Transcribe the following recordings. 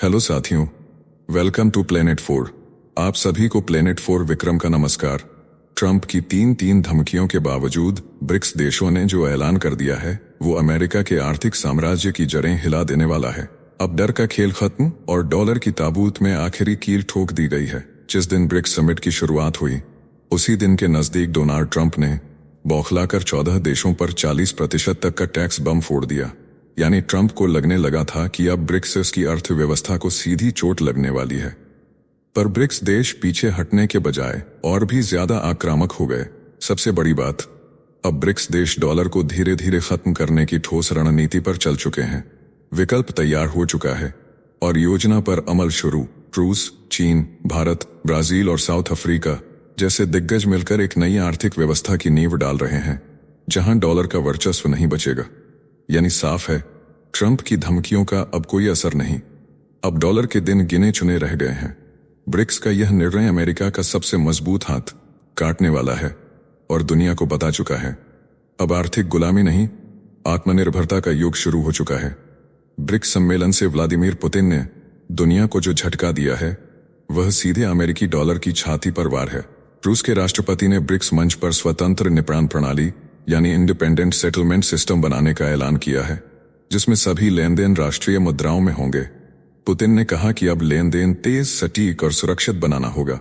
Hello साथियों, welcome to planet 4। आप सभी को प्लेनेट 4 विक्रम का नमस्कार। ट्रंप की तीन धमकियों के बावजूद ब्रिक्स देशों ने जो ऐलान कर दिया है वो अमेरिका के आर्थिक साम्राज्य की जड़ें हिला देने वाला है। अब डर का खेल खत्म और डॉलर की ताबूत में आखिरी कील ठोक दी गई है। जिस दिन ब्रिक्स समिट की शुरुआत हुई उसी दिन के नजदीक डोनाल्ड ट्रंप ने बौखलाकर 14 देशों पर 40% तक का टैक्स बम फोड़ दिया। यानी ट्रंप को लगने लगा था कि अब ब्रिक्स की अर्थव्यवस्था को सीधी चोट लगने वाली है। पर ब्रिक्स देश पीछे हटने के बजाय और भी ज्यादा आक्रामक हो गए। सबसे बड़ी बात, अब ब्रिक्स देश डॉलर को धीरे धीरे खत्म करने की ठोस रणनीति पर चल चुके हैं। विकल्प तैयार हो चुका है और योजना पर अमल शुरू। रूस, चीन, भारत, ब्राजील और साउथ अफ्रीका जैसे दिग्गज मिलकर एक नई आर्थिक व्यवस्था की नींव डाल रहे हैं जहां डॉलर का वर्चस्व नहीं बचेगा। यानी साफ है, ट्रंप की धमकियों का अब कोई असर नहीं। अब डॉलर के दिन गिने चुने रह गए हैं। ब्रिक्स का यह निर्णय अमेरिका का सबसे मजबूत हाथ काटने वाला है और दुनिया को बता चुका है अब आर्थिक गुलामी नहीं, आत्मनिर्भरता का युग शुरू हो चुका है। ब्रिक्स सम्मेलन से व्लादिमीर पुतिन ने दुनिया को जो झटका दिया है वह सीधे अमेरिकी डॉलर की छाती पर वार है। रूस के राष्ट्रपति ने ब्रिक्स मंच पर स्वतंत्र निपटान प्रणाली यानी इंडिपेंडेंट सेटलमेंट सिस्टम बनाने का ऐलान किया है जिसमें सभी लेन देन राष्ट्रीय मुद्राओं में होंगे। पुतिन ने कहा कि अब लेन देन तेज, सटीक और सुरक्षित बनाना होगा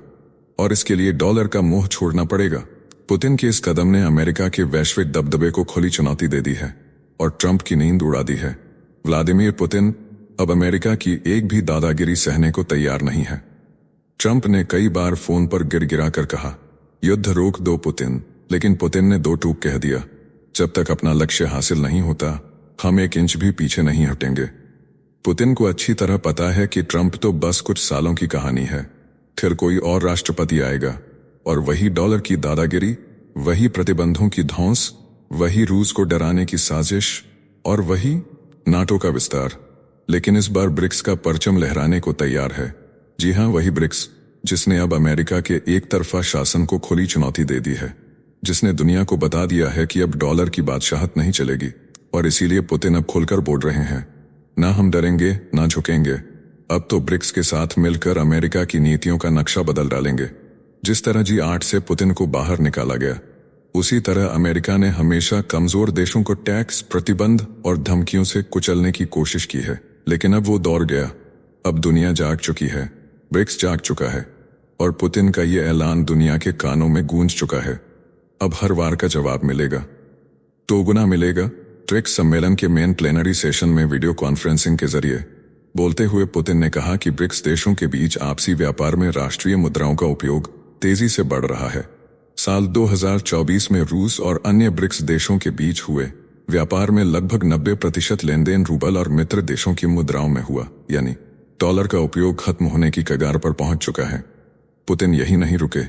और इसके लिए डॉलर का मोह छोड़ना पड़ेगा। पुतिन के इस कदम ने अमेरिका के वैश्विक दबदबे को खुली चुनौती दे दी है और ट्रंप की नींद उड़ा दी है। व्लादिमीर पुतिन अब अमेरिका की एक भी दादागिरी सहने को तैयार नहीं है। ट्रंप ने कई बार फोन पर गिड़गिड़ा कर कहा, युद्ध रोक दो पुतिन, लेकिन पुतिन ने दो टूक कह दिया, जब तक अपना लक्ष्य हासिल नहीं होता हम एक इंच भी पीछे नहीं हटेंगे। पुतिन को अच्छी तरह पता है कि ट्रंप तो बस कुछ सालों की कहानी है, फिर कोई और राष्ट्रपति आएगा और वही डॉलर की दादागिरी, वही प्रतिबंधों की धौंस, वही रूस को डराने की साजिश और वही नाटो का विस्तार। लेकिन इस बार ब्रिक्स का परचम लहराने को तैयार है। जी हां, वही ब्रिक्स जिसने अब अमेरिका के एक तरफा शासन को खुली चुनौती दे दी है, जिसने दुनिया को बता दिया है कि अब डॉलर की बादशाहत नहीं चलेगी और इसीलिए पुतिन अब खुलकर बोल रहे हैं, ना हम डरेंगे ना झुकेंगे। अब तो ब्रिक्स के साथ मिलकर अमेरिका की नीतियों का नक्शा बदल डालेंगे। जिस तरह G8 से पुतिन को बाहर निकाला गया उसी तरह अमेरिका ने हमेशा कमजोर देशों को टैक्स, प्रतिबंध और धमकियों से कुचलने की कोशिश की है। लेकिन अब वो दौर गया। अब दुनिया जाग चुकी है, ब्रिक्स जाग चुका है और पुतिन का ये ऐलान दुनिया के कानों में गूंज चुका है। अब हर वार का जवाब मिलेगा, दोगुना मिलेगा। ब्रिक्स सम्मेलन के मेन प्लेनरी सेशन में वीडियो कॉन्फ्रेंसिंग के जरिए बोलते हुए पुतिन ने कहा कि ब्रिक्स देशों के बीच आपसी व्यापार में राष्ट्रीय मुद्राओं का उपयोग तेजी से बढ़ रहा है। साल 2024 में रूस और अन्य ब्रिक्स देशों के बीच हुए व्यापार में लगभग 90% लेन देन रूबल और मित्र देशों की मुद्राओं में हुआ। यानी डॉलर का उपयोग खत्म होने की कगार पर पहुंच चुका है। पुतिन यही नहीं रुके,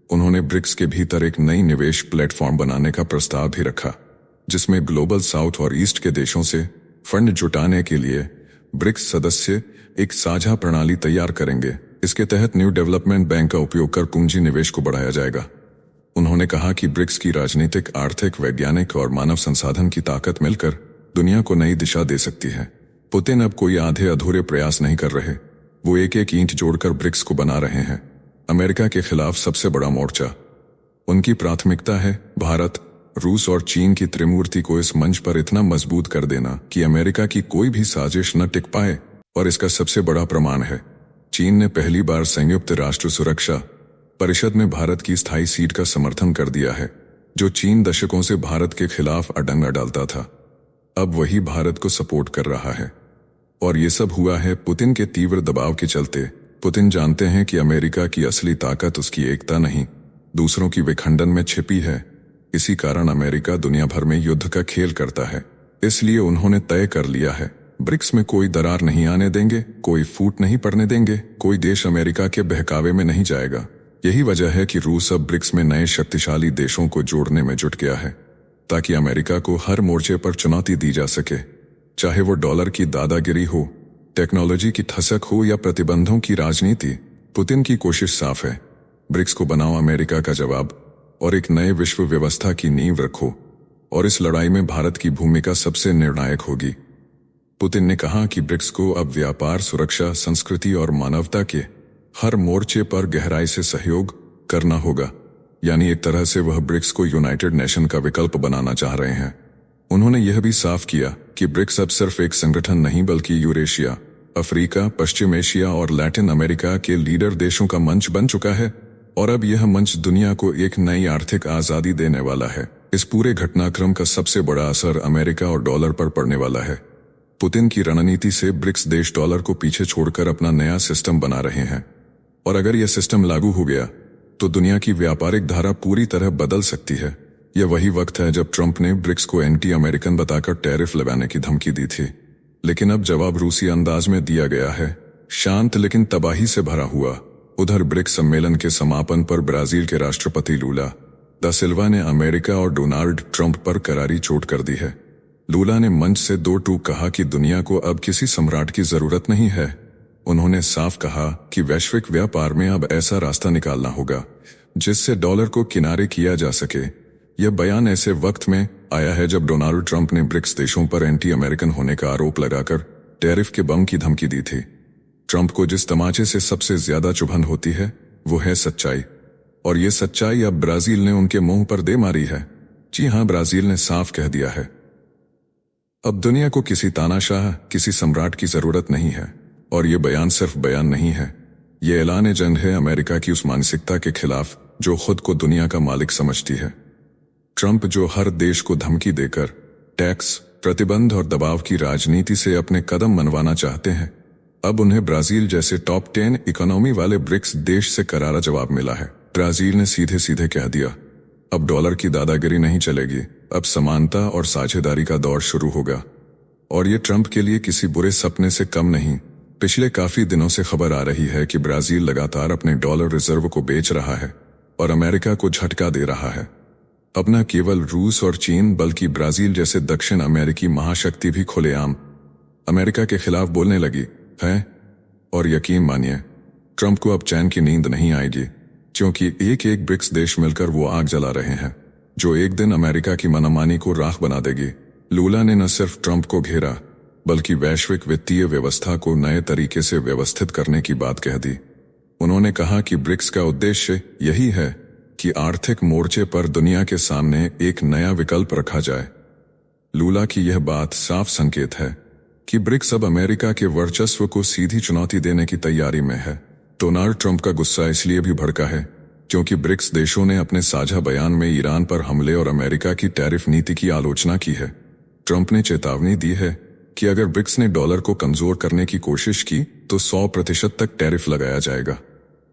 उन्होंने ब्रिक्स के भीतर एक नई निवेश प्लेटफॉर्म बनाने का प्रस्ताव भी रखा जिसमें ग्लोबल साउथ और ईस्ट के देशों से फंड जुटाने के लिए ब्रिक्स सदस्य एक साझा प्रणाली तैयार करेंगे। इसके तहत न्यू डेवलपमेंट बैंक का उपयोग कर पूंजी निवेश को बढ़ाया जाएगा। उन्होंने कहा कि ब्रिक्स की राजनीतिक, आर्थिक, वैज्ञानिक और मानव संसाधन की ताकत मिलकर दुनिया को नई दिशा दे सकती है। पुतिन अब कोई आधे अधूरे प्रयास नहीं कर रहे, वो एक एक ईंट जोड़कर ब्रिक्स को बना रहे हैं। अमेरिका के खिलाफ सबसे बड़ा मोर्चा उनकी प्राथमिकता है भारत, रूस और चीन की त्रिमूर्ति को इस मंच पर इतना मजबूत कर देना कि अमेरिका की कोई भी साजिश न टिक पाए। और इसका सबसे बड़ा प्रमाण है, चीन ने पहली बार संयुक्त राष्ट्र सुरक्षा परिषद में भारत की स्थायी सीट का समर्थन कर दिया है। जो चीन दशकों से भारत के खिलाफ अडंगा डालता था, अब वही भारत को सपोर्ट कर रहा है। और ये सब हुआ है पुतिन के तीव्र दबाव के चलते। पुतिन जानते हैं कि अमेरिका की असली ताकत उसकी एकता नहीं, दूसरों की विखंडन में छिपी है। इसी कारण अमेरिका दुनिया भर में युद्ध का खेल करता है। इसलिए उन्होंने तय कर लिया है, ब्रिक्स में कोई दरार नहीं आने देंगे, कोई फूट नहीं पड़ने देंगे, कोई देश अमेरिका के बहकावे में नहीं जाएगा। यही वजह है कि रूस अब ब्रिक्स में नए शक्तिशाली देशों को जोड़ने में जुट गया है ताकि अमेरिका को हर मोर्चे पर चुनौती दी जा सके, चाहे वो डॉलर की दादागिरी हो, टेक्नोलॉजी की ठसक हो या प्रतिबंधों की राजनीति। पुतिन की कोशिश साफ है, ब्रिक्स को बनाओ अमेरिका का जवाब और एक नए विश्व व्यवस्था की नींव रखो। और इस लड़ाई में भारत की भूमिका सबसे निर्णायक होगी। पुतिन ने कहा कि ब्रिक्स को अब व्यापार, सुरक्षा, संस्कृति और मानवता के हर मोर्चे पर गहराई से सहयोग करना होगा। यानी एक तरह से वह ब्रिक्स को यूनाइटेड नेशन का विकल्प बनाना चाह रहे हैं। उन्होंने यह भी साफ किया कि ब्रिक्स अब सिर्फ एक संगठन नहीं बल्कि यूरेशिया, अफ्रीका, पश्चिम एशिया और लैटिन अमेरिका के लीडर देशों का मंच बन चुका है और अब यह मंच दुनिया को एक नई आर्थिक आजादी देने वाला है। इस पूरे घटनाक्रम का सबसे बड़ा असर अमेरिका और डॉलर पर पड़ने वाला है। पुतिन की रणनीति से ब्रिक्स देश डॉलर को पीछे छोड़कर अपना नया सिस्टम बना रहे हैं और अगर यह सिस्टम लागू हो गया तो दुनिया की व्यापारिक धारा पूरी तरह बदल सकती है। यह वही वक्त है जब ट्रंप ने ब्रिक्स को एंटी अमेरिकन बताकर टैरिफ लगाने की धमकी दी थी, लेकिन अब जवाब रूसी अंदाज में दिया गया है, शांत लेकिन तबाही से भरा हुआ। उधर ब्रिक्स सम्मेलन के समापन पर ब्राजील के राष्ट्रपति लूला दा सिल्वा ने अमेरिका और डोनाल्ड ट्रंप पर करारी चोट कर दी है। लूला ने मंच से दो टूक कहा कि दुनिया को अब किसी सम्राट की जरूरत नहीं है। उन्होंने साफ कहा कि वैश्विक व्यापार में अब ऐसा रास्ता निकालना होगा जिससे डॉलर को किनारे किया जा सके। यह बयान ऐसे वक्त में आया है जब डोनाल्ड ट्रंप ने ब्रिक्स देशों पर एंटी अमेरिकन होने का आरोप लगाकर टैरिफ के बम की धमकी दी थी। ट्रंप को जिस तमाचे से सबसे ज्यादा चुभन होती है वो है सच्चाई, और ये सच्चाई अब ब्राजील ने उनके मुंह पर दे मारी है। जी हां, ब्राजील ने साफ कह दिया है अब दुनिया को किसी तानाशाह, किसी सम्राट की जरूरत नहीं है। और ये बयान सिर्फ बयान नहीं है, ये ऐलान जंग है अमेरिका की उस मानसिकता के खिलाफ जो खुद को दुनिया का मालिक समझती है। ट्रंप जो हर देश को धमकी देकर टैक्स, प्रतिबंध और दबाव की राजनीति से अपने कदम मनवाना चाहते हैं, अब उन्हें ब्राजील जैसे टॉप 10 इकोनॉमी वाले ब्रिक्स देश से करारा जवाब मिला है। ब्राजील ने सीधे सीधे कह दिया, अब डॉलर की दादागिरी नहीं चलेगी, अब समानता और साझेदारी का दौर शुरू होगा। और ये ट्रंप के लिए किसी बुरे सपने से कम नहीं। पिछले काफी दिनों से खबर आ रही है कि ब्राजील लगातार अपने डॉलर रिजर्व को बेच रहा है और अमेरिका को झटका दे रहा है। अब न केवल रूस और चीन बल्कि ब्राजील जैसे दक्षिण अमेरिकी महाशक्ति भी खुलेआम अमेरिका के खिलाफ बोलने लगी है। और यकीन मानिए, ट्रंप को अब चैन की नींद नहीं आएगी, क्योंकि एक एक ब्रिक्स देश मिलकर वो आग जला रहे हैं जो एक दिन अमेरिका की मनमानी को राख बना देगी। लूला ने न सिर्फ ट्रंप को घेरा बल्कि वैश्विक वित्तीय व्यवस्था को नए तरीके से व्यवस्थित करने की बात कह दी। उन्होंने कहा कि ब्रिक्स का उद्देश्य यही है कि आर्थिक मोर्चे पर दुनिया के सामने एक नया विकल्प रखा जाए। लूला की यह बात साफ संकेत है कि ब्रिक्स अब अमेरिका के वर्चस्व को सीधी चुनौती देने की तैयारी में है। डोनाल्ड ट्रंप का गुस्सा इसलिए भी भड़का है क्योंकि ब्रिक्स देशों ने अपने साझा बयान में ईरान पर हमले और अमेरिका की टैरिफ नीति की आलोचना की है। ट्रंप ने चेतावनी दी है कि अगर ब्रिक्स ने डॉलर को कमजोर करने की कोशिश की तो 100% तक टैरिफ लगाया जाएगा।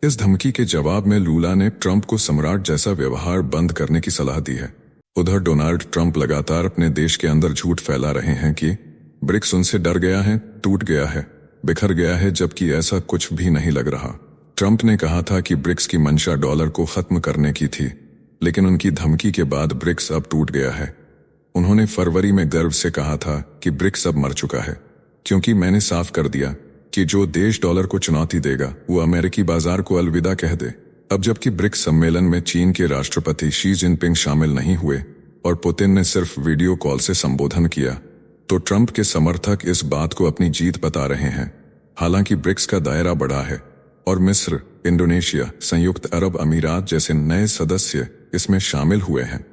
इस धमकी के जवाब में लूला ने ट्रंप को सम्राट जैसा व्यवहार बंद करने की सलाह दी है। उधर डोनाल्ड ट्रंप लगातार अपने देश के अंदर झूठ फैला रहे हैं कि ब्रिक्स उनसे डर गया है, टूट गया है, बिखर गया है, जबकि ऐसा कुछ भी नहीं लग रहा। ट्रंप ने कहा था कि ब्रिक्स की मंशा डॉलर को खत्म करने की थी, लेकिन उनकी धमकी के बाद ब्रिक्स अब टूट गया है। उन्होंने फरवरी में गर्व से कहा था कि ब्रिक्स अब मर चुका है, क्योंकि मैंने साफ कर दिया कि जो देश डॉलर को चुनौती देगा वो अमेरिकी बाजार को अलविदा कह दे। अब जबकि ब्रिक्स सम्मेलन में चीन के राष्ट्रपति शी जिनपिंग शामिल नहीं हुए और पुतिन ने सिर्फ वीडियो कॉल से संबोधन किया, तो ट्रंप के समर्थक इस बात को अपनी जीत बता रहे हैं। हालांकि ब्रिक्स का दायरा बढ़ा है और मिस्र, इंडोनेशिया, संयुक्त अरब अमीरात जैसे नए सदस्य इसमें शामिल हुए हैं,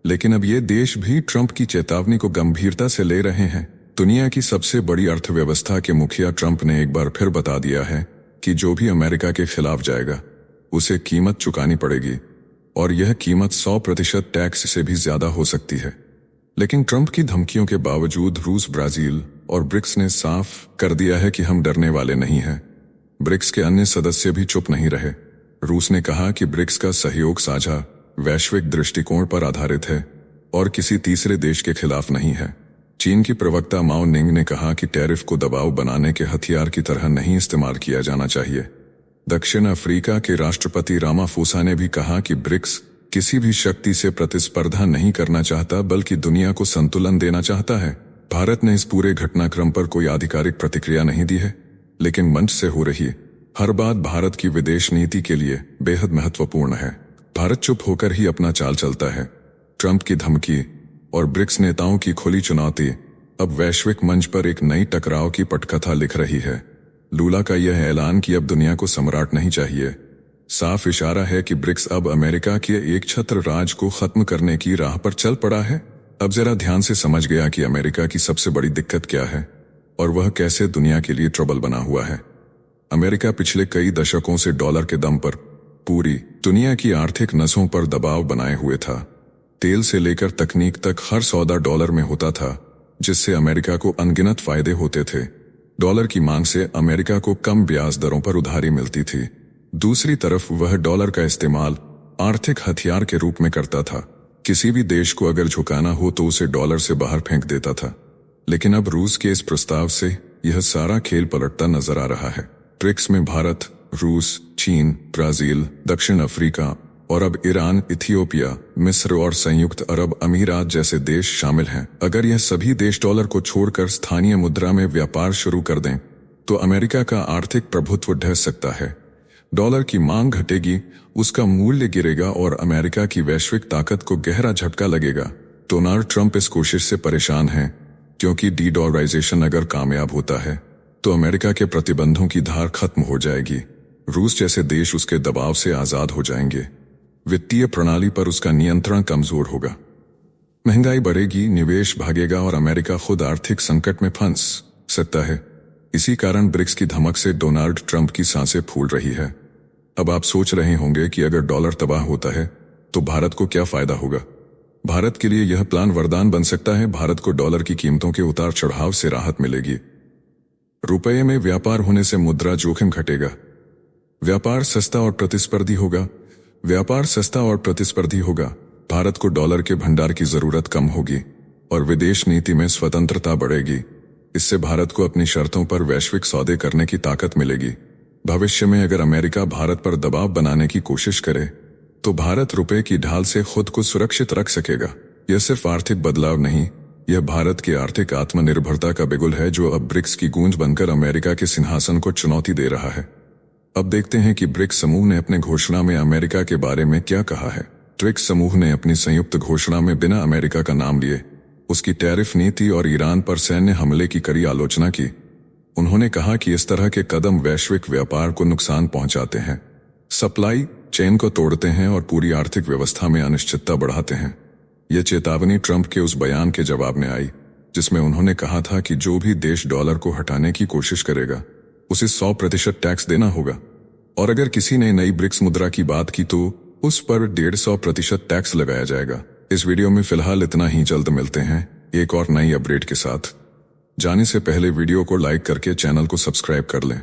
लेकिन अब ये देश भी ट्रंप की चेतावनी को गंभीरता से ले रहे हैं। दुनिया की सबसे बड़ी अर्थव्यवस्था के मुखिया ट्रंप ने एक बार फिर बता दिया है कि जो भी अमेरिका के खिलाफ जाएगा उसे कीमत चुकानी पड़ेगी, और यह कीमत 100% टैक्स से भी ज्यादा हो सकती है। लेकिन ट्रंप की धमकियों के बावजूद रूस, ब्राजील और ब्रिक्स ने साफ कर दिया है कि हम डरने वाले नहीं हैं। ब्रिक्स के अन्य सदस्य भी चुप नहीं रहे। रूस ने कहा कि ब्रिक्स का सहयोग साझा वैश्विक दृष्टिकोण पर आधारित है और किसी तीसरे देश के खिलाफ नहीं है। चीन की प्रवक्ता माओ निंग ने कहा कि टैरिफ को दबाव बनाने के हथियार की तरह नहीं इस्तेमाल किया जाना चाहिए। दक्षिण अफ्रीका के राष्ट्रपति रामाफोसा ने भी कहा कि ब्रिक्स किसी भी शक्ति से प्रतिस्पर्धा नहीं करना चाहता बल्कि दुनिया को संतुलन देना चाहता है। भारत ने इस पूरे घटनाक्रम पर कोई आधिकारिक प्रतिक्रिया नहीं दी है, लेकिन मंच से हो रही हर बात भारत की विदेश नीति के लिए बेहद महत्वपूर्ण है। भारत चुप होकर ही अपना चाल चलता है। ट्रंप की धमकी और ब्रिक्स नेताओं की खुली चुनौती अब वैश्विक मंच पर एक नई टकराव की पटकथा लिख रही है। लूला का यह ऐलान कि अब दुनिया को सम्राट नहीं चाहिए, साफ इशारा है कि ब्रिक्स अब अमेरिका के एक छत्र राज को खत्म करने की राह पर चल पड़ा है। अब जरा ध्यान से समझ गया कि अमेरिका की सबसे बड़ी दिक्कत क्या है और वह कैसे दुनिया के लिए ट्रबल बना हुआ है। अमेरिका पिछले कई दशकों से डॉलर के दम पर पूरी दुनिया की आर्थिक नसों पर दबाव बनाए हुए था। तेल से लेकर तकनीक तक हर सौदा डॉलर में होता था, जिससे अमेरिका को अनगिनत फायदे होते थे। डॉलर की मांग से अमेरिका को कम ब्याज दरों पर उधारी मिलती थी। दूसरी तरफ वह डॉलर का इस्तेमाल आर्थिक हथियार के रूप में करता था। किसी भी देश को अगर झुकाना हो तो उसे डॉलर से बाहर फेंक देता था। लेकिन अब रूस के इस प्रस्ताव से यह सारा खेल पलटता नजर आ रहा है। ब्रिक्स में भारत, रूस, चीन, ब्राजील, दक्षिण अफ्रीका और अब ईरान, इथियोपिया, मिस्र और संयुक्त अरब अमीरात जैसे देश शामिल हैं। अगर यह सभी देश डॉलर को छोड़कर स्थानीय मुद्रा में व्यापार शुरू कर दें तो अमेरिका का आर्थिक प्रभुत्व ढह सकता है। डॉलर की मांग घटेगी, उसका मूल्य गिरेगा और अमेरिका की वैश्विक ताकत को गहरा झटका लगेगा। डोनाल्ड ट्रंप इस कोशिश से परेशान हैं, क्योंकि डी-डॉलराइजेशन अगर कामयाब होता है तो अमेरिका के प्रतिबंधों की धार खत्म हो जाएगी। रूस जैसे देश उसके दबाव से आजाद हो जाएंगे। वित्तीय प्रणाली पर उसका नियंत्रण कमजोर होगा। महंगाई बढ़ेगी, निवेश भागेगा और अमेरिका खुद आर्थिक संकट में फंस सकता है। इसी कारण ब्रिक्स की धमक से डोनाल्ड ट्रंप की सांसें फूल रही है। अब आप सोच रहे होंगे कि अगर डॉलर तबाह होता है तो भारत को क्या फायदा होगा। भारत के लिए यह प्लान वरदान बन सकता है। भारत को डॉलर की कीमतों के उतार चढ़ाव से राहत मिलेगी। रुपये में व्यापार होने से मुद्रा जोखिम घटेगा। व्यापार सस्ता और प्रतिस्पर्धी होगा। व्यापार सस्ता और प्रतिस्पर्धी होगा। भारत को डॉलर के भंडार की जरूरत कम होगी और विदेश नीति में स्वतंत्रता बढ़ेगी। इससे भारत को अपनी शर्तों पर वैश्विक सौदे करने की ताकत मिलेगी। भविष्य में अगर अमेरिका भारत पर दबाव बनाने की कोशिश करे तो भारत रुपए की ढाल से खुद को सुरक्षित रख सकेगा। यह सिर्फ आर्थिक बदलाव नहीं, यह भारत की आर्थिक आत्मनिर्भरता का बिगुल है, जो अब ब्रिक्स की गूंज बनकर अमेरिका के सिंहासन को चुनौती दे रहा है। अब देखते हैं कि ब्रिक्स समूह ने अपने घोषणा में अमेरिका के बारे में क्या कहा है। ब्रिक्स समूह ने अपनी संयुक्त घोषणा में बिना अमेरिका का नाम लिए उसकी टैरिफ नीति और ईरान पर सैन्य हमले की कड़ी आलोचना की। उन्होंने कहा कि इस तरह के कदम वैश्विक व्यापार को नुकसान पहुंचाते हैं, सप्लाई चेन को तोड़ते हैं और पूरी आर्थिक व्यवस्था में अनिश्चितता बढ़ाते हैं। यह चेतावनी ट्रंप के उस बयान के जवाब में आई जिसमें उन्होंने कहा था कि जो भी देश डॉलर को हटाने की कोशिश करेगा उसे 100% टैक्स देना होगा, और अगर किसी ने नई ब्रिक्स मुद्रा की बात की तो उस पर 150% टैक्स लगाया जाएगा। इस वीडियो में फिलहाल इतना ही। जल्द मिलते हैं एक और नई अपडेट के साथ। जाने से पहले वीडियो को लाइक करके चैनल को सब्सक्राइब कर लें।